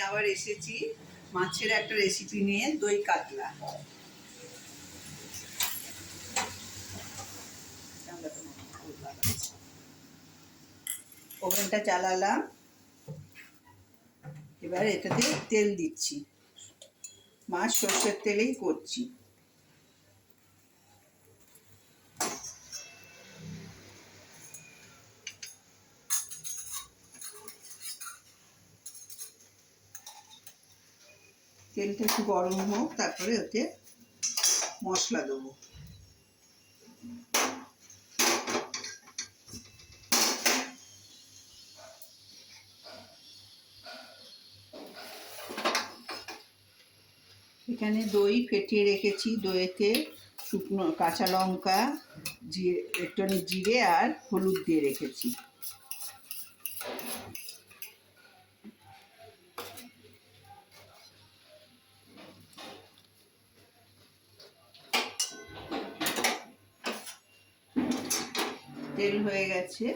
আবার এসেছি মাছের একটা রেসিপি নিয়ে, দই কাতলা। ওভেনটা চালালাম, এবার এটাতে তেল দিচ্ছি। মাছ সর্ষের তেলেই করছি। তেলটা একটু গরম হোক, তারপরে ওতে মশলা দেবো। এখানে দই ফেটিয়ে রেখেছি, দইতে শুকনো কাঁচা লঙ্কা, একটুখানি জিরে আর হলুদ দিয়ে রেখেছি। তেল হয়ে গেছে,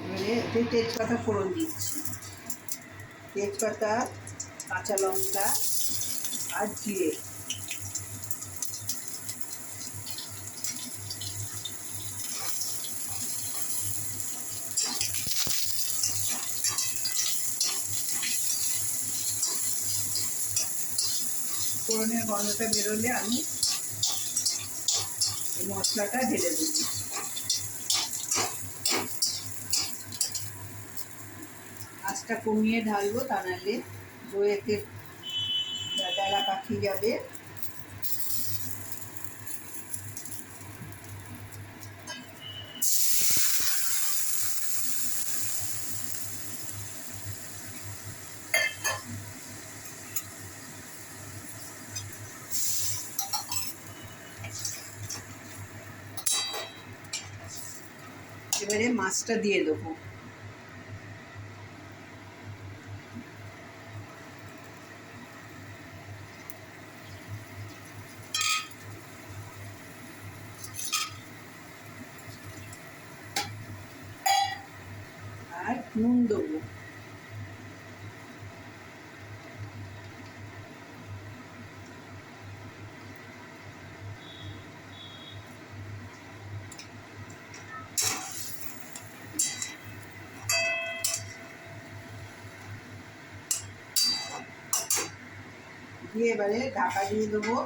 এবারে তেজপাতা ফোড়ন দিচ্ছি। তেজপাতা, কাঁচা লঙ্কা আর জিরে। ফোড়নের গন্ধটা বেরোলে আমি এই মশলাটা ঢেলে দেব। আঁচটা কমিয়ে ঢালবো, তা নাহলে দইয়েতে ডালা পাখি যাবে। এবারে মাছটা দিয়ে দেবো। আর নুন দেবো। দিয়ে এবারে ঢাকা দিয়ে দেবো।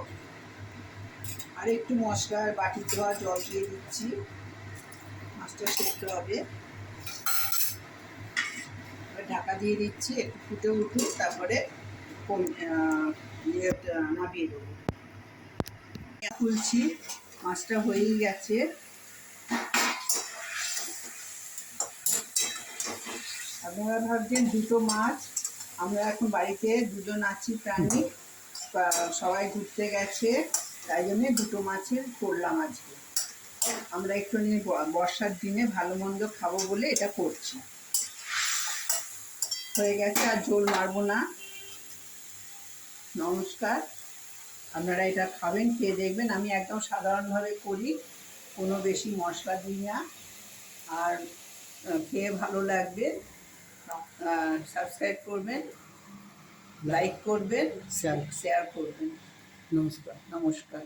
আর একটু মশলার বাটি ধোয়া জল দিয়ে দিচ্ছি, মাছটা সেদ্ধ হবে। ঢাকা দিয়ে দিচ্ছি, একটু ফুটে উঠুক, তারপরে নামিয়ে দেবো। খুলছি, মাছটা হয়েই গেছে। আপনারা ভাবছেন দুটো মাছ, আমরা এখন বাড়িতে দুজন আছি প্রাণী, সবাই ঘুরতে গেছে, তাই জন্যে দুটো মাছের করলাম আজকে। আমরা একটু বর্ষার দিনে ভালো মন্দ খাবো বলে এটা করছি। হয়ে গেছে, আর ঝোল মারবো না। নমস্কার, আপনারা এটা খাবেন, খেয়ে দেখবেন। আমি একদম সাধারণভাবে করি, কোনো বেশি মশলা দিই না। আর খেয়ে ভালো লাগবে। সাবস্ক্রাইব করবেন, লাইক করবেন, শেয়ার করবেন। নমস্কার। নমস্কার।